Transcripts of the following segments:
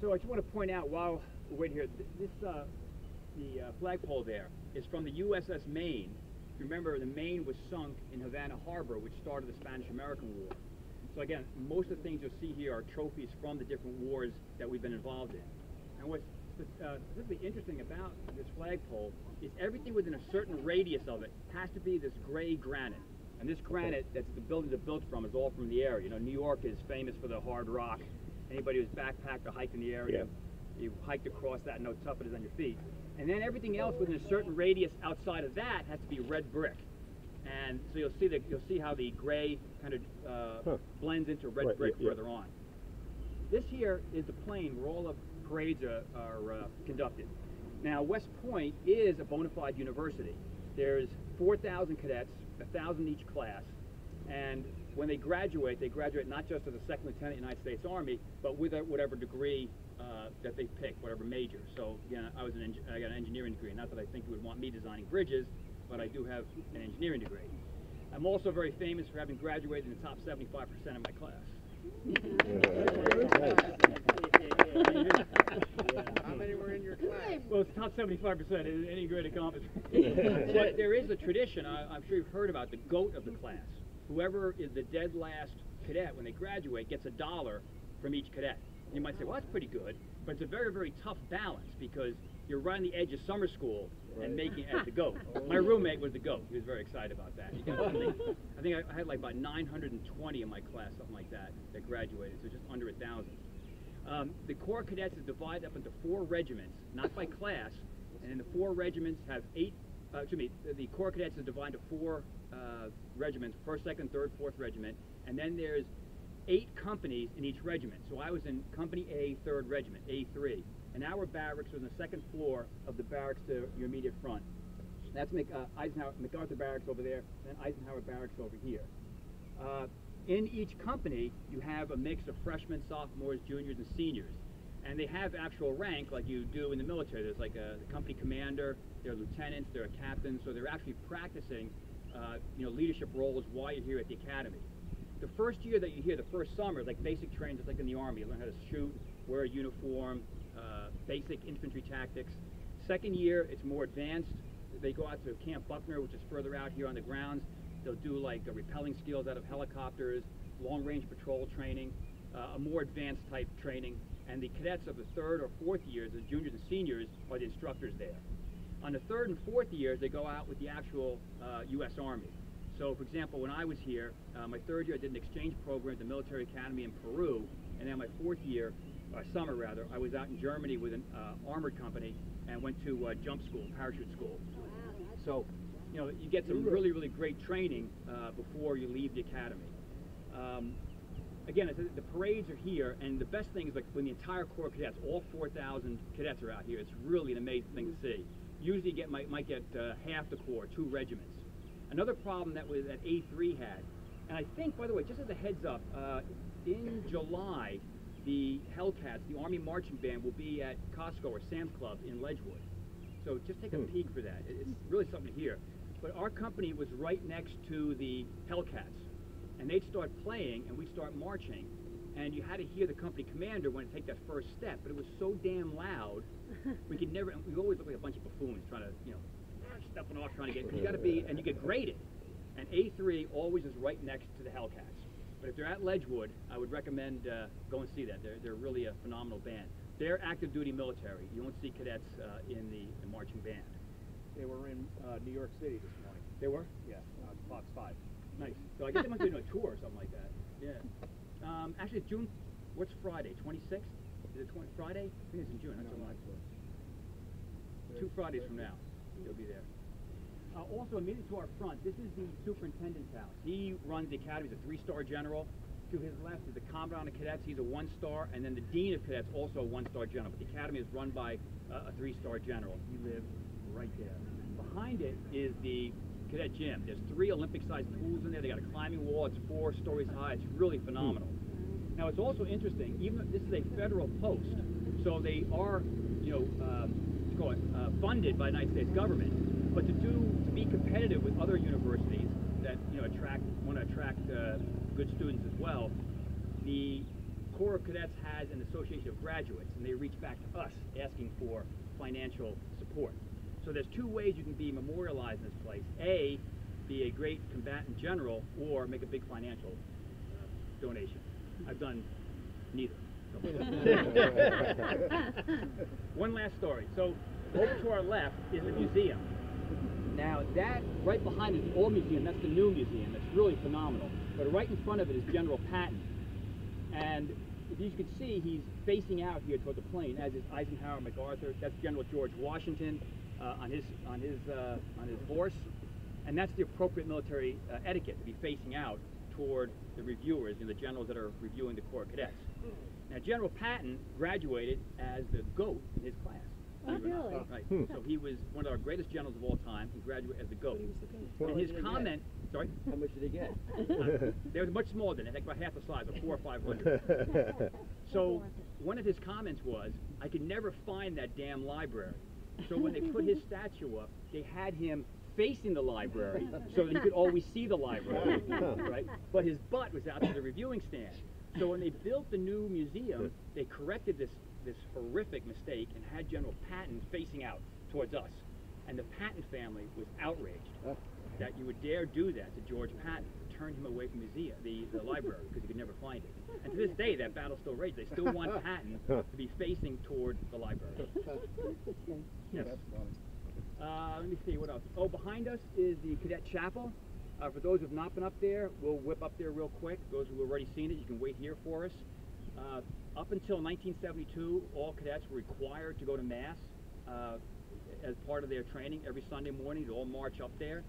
So I just want to point out while we're waiting here, the flagpole there is from the USS Maine. Remember, the Maine was sunk in Havana Harbor, which started the Spanish-American War. So again, most of the things you'll see here are trophies from the different wars that we've been involved in. And what's specifically interesting about this flagpole is everything within a certain radius of it has to be this gray granite. And this granite that the buildings are built from is all from the area. You know, New York is famous for the hard rock. Anybody who's backpacked or hiked in the area, you hiked across that and know how tough it is on your feet. And then everything else within a certain radius outside of that has to be red brick. And so you'll see how the gray kind of blends into red brick further on. This here is the plain where all the parades are conducted. Now, West Point is a bona fide university. There's 4,000 cadets, 1,000 each class, and when they graduate not just as a second lieutenant in the United States Army, but with whatever degree that they pick, whatever major. So, again, I got an engineering degree. Not that I think you would want me designing bridges, but I do have an engineering degree. I'm also very famous for having graduated in the top 75% of my class. How many were in your class? Well, it's top 75%. Any great accomplishment. But there is a tradition. I'm sure you've heard about the GOAT of the class. Whoever is the dead last cadet when they graduate gets $1 from each cadet. You might say, well, that's pretty good, but it's a very, very tough balance because you're right on the edge of summer school and making it as the GOAT. My roommate was the GOAT. He was very excited about that. I think I had like about 920 in my class, something like that graduated, so just under 1,000. The Corps of Cadets is divided up into 4 regiments, not by class, and then the 4 regiments have the Corps of Cadets is divided into 4 regiments, 1st, 2nd, 3rd, 4th regiment, and then there's 8 companies in each regiment. So I was in Company A, 3rd Regiment, A3, and our barracks was on the 2nd floor of the barracks to your immediate front. That's MacArthur Barracks over there, and Eisenhower Barracks over here. In each company, you have a mix of freshmen, sophomores, juniors, and seniors. And they have actual rank like you do in the military. There's like the company commander, there are lieutenants, there are captains, so they're actually practicing leadership roles while you're here at the academy. The first year that you're here, the first summer, like basic training, just like in the Army. You learn how to shoot, wear a uniform, basic infantry tactics. Second year, it's more advanced. They go out to Camp Buckner, which is further out here on the grounds. They'll do like repelling skills out of helicopters, long-range patrol training, a more advanced type training. And the cadets of the 3rd or 4th years, the juniors and seniors, are the instructors there. On the 3rd and 4th years, they go out with the actual U.S. Army. So, for example, when I was here, my 3rd year, I did an exchange program at the military academy in Peru, and then my 4th year, summer rather, I was out in Germany with an armored company and went to jump school, parachute school. So, you get some really, really great training before you leave the academy. Again, the parades are here, and the best thing is like when the entire Corps of Cadets, all 4,000 cadets are out here, it's really an amazing thing to see. Usually you might get half the Corps, 2 regiments. Another problem that A3 had, and I think, by the way, just as a heads up, in July, the Hellcats, the Army Marching Band, will be at Costco or Sam's Club in Ledgewood. So just take a peek for that. It's really something to hear. But our company was right next to the Hellcats, and they'd start playing, and we'd start marching, and you had to hear the company commander when to take that first step, but it was so damn loud, we always look like a bunch of buffoons trying to, stepping off, trying to get, you got to be, and you get graded. And A3 always is right next to the Hellcats. But if they're at Ledgewood, I would recommend go and see that. They're really a phenomenal band. They're active duty military. You won't see cadets in the marching band. They were in New York City this morning. They were? Yeah, on Fox 5. Nice. So I guess they must be doing a tour or something like that. Yeah. Actually, it's June, what's Friday? 26th? Is it Friday? I think it's in June. That's so much. 2 Fridays from now, they'll be there. Also, immediately to our front, this is the superintendent's house. He runs the academy. He's a 3-star general. To his left is the commandant of cadets. He's a 1-star, and then the dean of cadets, also a 1-star general. But the academy is run by a 3-star general. He lives right there. Behind it is the cadet gym. There's 3 Olympic-sized pools in there. They got a climbing wall. It's 4 stories high. It's really phenomenal. Now, it's also interesting. Even though this is a federal post, so they are, funded by the United States government. But to be competitive with other universities that want to attract good students as well, the Corps of Cadets has an association of graduates, and they reach back to us asking for financial support. So there's two ways you can be memorialized in this place. A, be a great combatant general, or make a big financial donation. I've done neither. One last story. So over to our left is the museum. Now that right behind is the old museum. That's the new museum. It's really phenomenal. But right in front of it is General Patton. And as you can see, he's facing out here toward the plane, as is Eisenhower, MacArthur. That's General George Washington on his horse. And that's the appropriate military etiquette, to be facing out toward the reviewers, the generals that are reviewing the Corps of Cadets. Now, General Patton graduated as the GOAT in his class. Oh, really? Right. So he was one of our greatest generals of all time. He graduated as the GOAT. And his comment, sorry? How much did he get? They were much smaller than that, like about half the size, like 400 or 500. So one of his comments was, I could never find that damn library. So when they put his statue up, they had him facing the library so that he could always see the library, right? But his butt was out to the reviewing stand. So when they built the new museum, they corrected this horrific mistake and had General Patton facing out towards us. And the Patton family was outraged that you would dare do that to George Patton, turn him away from the library, because he could never find it. And to this day, that battle still rages. They still want Patton to be facing toward the library. Yes. Let me see, what else? Oh, behind us is the Cadet Chapel. For those who have not been up there, we'll whip up there real quick. Those who have already seen it, you can wait here for us. Up until 1972, all cadets were required to go to Mass as part of their training every Sunday morning. They'd all march up there.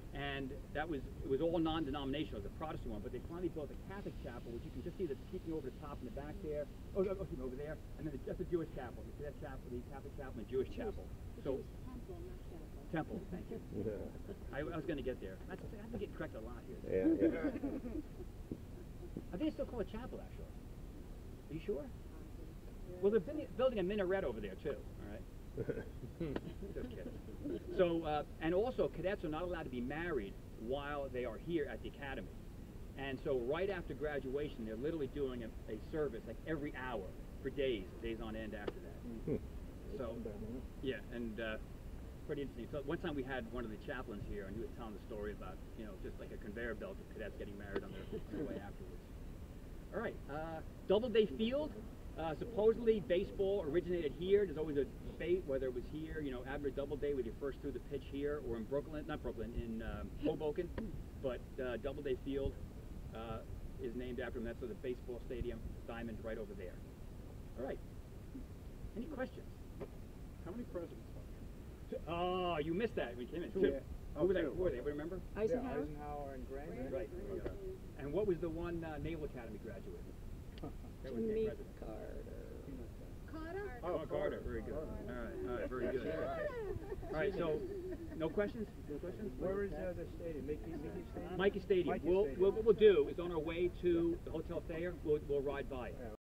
And it was all non-denominational, it was a Protestant one, but they finally built a Catholic chapel, which you can just see that's peeking over the top in the back there. Oh, excuse me, over there. And then that's the Jewish chapel, the Cadet chapel, the Catholic chapel, and the Jewish chapel. So, temple, thank you. I was going to get there. I've been getting corrected a lot here. Yeah. I think they still call it chapel, actually. Are you sure? Well, they're building a minaret over there, too, all right? Just kidding. So, and also, cadets are not allowed to be married while they are here at the academy. And so right after graduation, they're literally doing a service like every hour for days on end after that. So, yeah, and pretty interesting. So one time we had one of the chaplains here, and he was telling the story about, just like a conveyor belt of cadets getting married on their way afterwards. All right, Doubleday Field. Supposedly baseball originated here. There's always a debate whether it was here, Admiral Doubleday, when you first threw the pitch here, or in Brooklyn, not Brooklyn, in Hoboken. But Doubleday Field is named after him. That's the baseball stadium, diamond right over there. All right. Any questions? How many presidents are there? Oh, you missed that when you came in. Two. Two. Yeah. Who were they? Two. Who were they? Remember? Eisenhower? Yeah, Eisenhower and Grant. Right. Okay. And what was the one Naval Academy graduate? That was Jimmy the president. Carter. Oh, Carter. Very good. All right, very good. All right, so no questions? No questions? Where is the stadium? Mickey Stadium? Mikey Stadium. Mikey What Stadium. we'll do is on our way to the Hotel Thayer, we'll ride by it.